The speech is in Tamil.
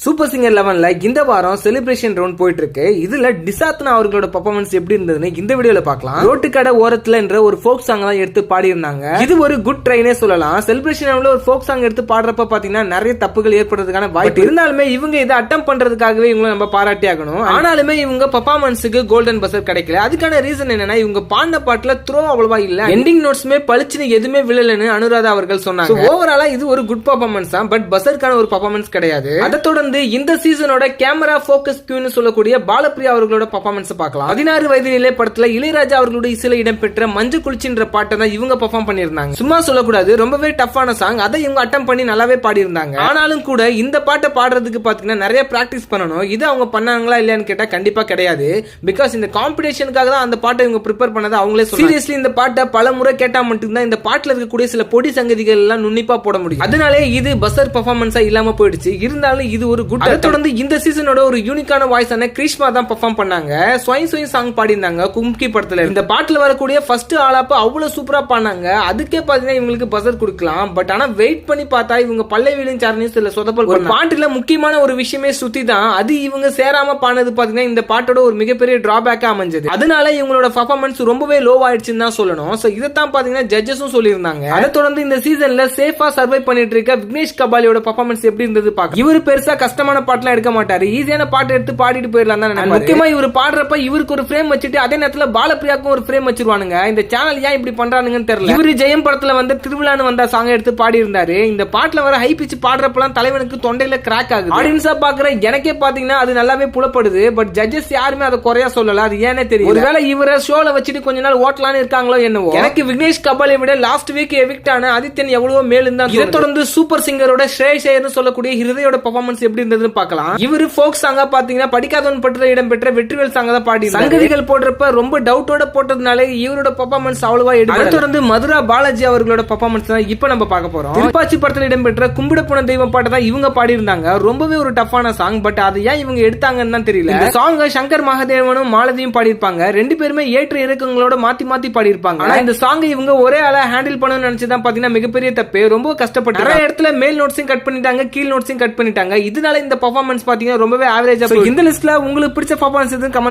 சூப்பர் சிங்கர் 11ல இந்த வாரம் செலிப்ரேஷன் ரவுண்ட் போயிட்டு இருக்கு. இதுல டிசாத்னா அவர்களோட பெர்ஃபார்மன்ஸ் எப்படி இருந்ததுன்னு இந்த வீடியோல பார்க்கலாம். ரோட்டு கடை ஓரத்துல என்ற ஒரு ஃபோக் சாங் தான் எடுத்து பாடி இருந்தாங்க. இது ஒரு குட் ட்ரைனே சொல்லலாம். செலிப்ரேஷன் ரவுண்ட்ல ஒரு ஃபோக் சாங் எடுத்து பாடுறப்ப பாத்தீங்கன்னா நிறைய தப்புகள் ஏற்படுறதுக்கான வாய்ப்பு இருந்தாலுமே இவங்க இதை அட்டம் பண்றதுக்காகவே இவங்க நம்ம பாராட்டி ஆகணும். ஆனாலுமே இவங்க பெர்ஃபார்மன்ஸுக்கு கோல்டன் பஸர் கிடைக்கல. அதுக்கான ரீசன் என்னன்னா இவங்க பாடின பாட்டுல த்ரோ அவ்வளவா இல்ல. எண்டிங் நோட்ஸ்மே பளிச்சுன்னு எதுவுமே விழலன்னு அனுராதா அவர்கள் சொன்னாங்க. ஓவராலா இது ஒரு குட் பெர்ஃபார்மன்ஸ் தான், பட் பஸருக்கான ஒரு பெர்ஃபார்மன்ஸ் கிடையாது. அதை தொடர்ந்து இந்த சீசனோட கேமரா ஃபோக்கஸ் கியூன்னு சொல்லக்கூடிய பாலப்பிரியா அவர்களோட பெர்ஃபார்மன்ஸ் பார்க்கலாம். 16 வயதிலே படத்துல இளையராஜா அவர்களுடைய இசையில இடம்பெற்ற மஞ்சள் குளிச்சின்ற பாட்டை தான் இவங்க பெர்ஃபார்ம் பண்ணிருந்தாங்க. சும்மா சொல்லக்கூடாது, ரொம்பவே டஃப்பான சாங். அதை இவங்க அட்டம் பண்ணி நல்லாவே பாடி இருந்தாங்க. ஆனாலும் கூட இந்த பாட்டை பாடுறதுக்கு பாத்தீங்கன்னா நிறைய பிராக்டிஸ் பண்ணணும். இது அவங்க பண்ணாங்களா இல்லையான்னு கேட்டா கண்டிப்பா கிடையாது. பிகாஸ் இந்த காம்படிஷனுக்காக தான் அந்த பாட்டை இவங்க ப்ரிப்பேர் பண்ணதை அவங்களே சொல்றாங்க. சீரியஸ்லி இந்த பாட்டை பல முறை கேட்டா மட்டும்தான் இந்த பாட்டுல இருக்கக்கூடிய சில பொடி சங்கதிகள் எல்லாம் நுண்ணிப்பா போட முடியும். அதனாலே இது பஸர் பெர்ஃபார்மன்ஸா இல்லாம போயிடுச்சு. இருந்தாலும் இது ஒரு குட். அதை தொடர்ந்து இந்த சீசனோட ஒரு யூனிக்கான வாய்ஸான கிருஷ்மா தான் பெர்ஃபார்ம் பண்ணாங்க. ஸ்வயம் ஸ்வயம் சாங் பாடி இருந்தாங்க கும்கி படத்துல. இந்த பாட்டுல வரக்கூடிய ஃபர்ஸ்ட் ஆலாப்ப அவ்வளவு சூப்பரா பாடினாங்க. அதுக்கே பாத்தீங்கன்னா இவங்களுக்கு பஸர் கொடுக்கலாம். பட் ஆனா வெயிட் பண்ணி பார்த்தா இவங்க பல்லவியிலும் சாரணியும் சில சொதப்பல். ஒரு பாட்டுல முக்கியமான ஒரு விஷயமே சுத்தி தான். அது இவங்க சேராம பாடினது பாத்தீங்கன்னா இந்த பாட்டோட ஒரு மிகப்பெரிய டிராபேக்கா அமைஞ்சது. அதனால இவங்களோட பெர்ஃபார்மன்ஸ் ரொம்பவே லோ ஆயிடுச்சுன்னு தான் சொல்லணும். சோ இதைத்தான் பாத்தீங்கன்னா ஜட்ஜஸும் சொல்லியிருந்தாங்க. அதை தொடர்ந்து இந்த சீசன்ல சேஃபா சர்வை பண்ணிட்டு இருக்க விக்னேஷ் கபாலியோட பெர்ஃபார்மன்ஸ் எப்படி இருந்தது பார்க்க. இவர் பெருசா கஷ்டமான பாட்டுலாம் எடுக்க மாட்டாரு. ஈஸியான பாட்டு எடுத்து பாடிட்டு போயிடலாம் தான் நினைப்பாரு. முக்கியமா இவர் பாடுறப்ப இவருக்கு ஒரு ஃப்ரேம் வச்சுட்டு அதே நேரத்துல பாலப்பிரியாக்கும் ஒரு ஃப்ரேம் வச்சிருவானுங்க. இந்த சேனல் ஏன் இப்படி பண்றானுங்கன்னு தெரியல. இவரு ஜெயம் படத்துல வந்து திருவிழான்னு வந்த சாங் எடுத்து பாடி இருந்தாரு. இந்த பாட்டுல வர ஹை பிச் பாடுறப்பலாம் தலைவனுக்கு தொண்டையில கிராக் ஆகுது. ஆடியன்ஸா பாக்குற எனக்கே பாத்தீங்கன்னா அது நல்லாவே புலப்படுது. பட் ஜட்ஜஸ் யாருமே அதை குறையா சொல்லல. அது ஏனே தெரியும். ஒருவேளை இவரை ஷோல வச்சுட்டு கொஞ்ச நாள் ஓட்டலான்னு இருக்காங்களோ என்னவோ. எனக்கு விக்னேஷ் கபாலை விட லாஸ்ட் வீக் எவிக்ட் ஆன ஆதித்யன் எவ்வளவோ மேலும் தான். இதை தொடர்ந்து சூப்பர் சிங்கரோட ஸ்ரேஷேயர்னு சொல்லக்கூடிய ஹிருதயோட பெர்ஃபார்மன்ஸ் எப்படி இருந்ததுன்னு பார்க்கலாம். இவரு ஃபோக் சாங்கா பாத்தீங்கன்னா படிக்காதவன் படத்துல இடம்பெற்ற வெற்றிவேல் சாங் தான் பாடி சங்கதிகள் போடுறப்ப ரொம்ப டவுட்டோட போட்டதுனால இவரோட பெர்ஃபார்மன்ஸ் அவ்வளவா எடுக்கல. அதை தொடர்ந்து மதுரா பாலாஜி அவர்களோட பெர்ஃபார்மன்ஸ் தான் இப்ப நம்ம பார்க்க போறோம். திருப்பாச்சி படத்துல இடம்பெற்ற கும்பிடப்புன தெய்வம் பாட்டை தான் இவங்க பாடி இருந்தாங்க. ரொம்பவே ஒரு டஃப்பான சாங். பட் அதை ஏன் இவங்க எடுத்தாங்கன்னு தான் தெரியல. இந்த சாங் சங்கர் மகாதேவனும் மாலதியும் பாடி இருப்பாங்க. ரெண்டு பேருமே ஏற்ற இறக்கங்களோட மாத்தி மாத்தி பாடி இருப்பாங்க. ஆனா இந்த சாங் இவங்க ஒரே ஆளா ஹேண்டில் பண்ணணும்னு நினைச்சதான் பாத்தீங்கன்னா மிகப்பெரிய தப்பு. ரொம்ப கஷ்டப்பட்டு நிறைய இடத்துல மேல் நோட்ஸையும் கட் பண்ணிட்டாங்க, கீழ் நோட்ஸையும் கட் பண்ணிட்டாங்க. இதனால இந்த பெர்ஃபார்மன்ஸ் பாத்தீங்கன்னா ரொம்பவே ஆவரேஜா. இந்த லிஸ்ட்ல உங்களுக்கு பிடிச்ச பெர்ஃபார்மன்ஸ் எதுவும் கமெண்ட்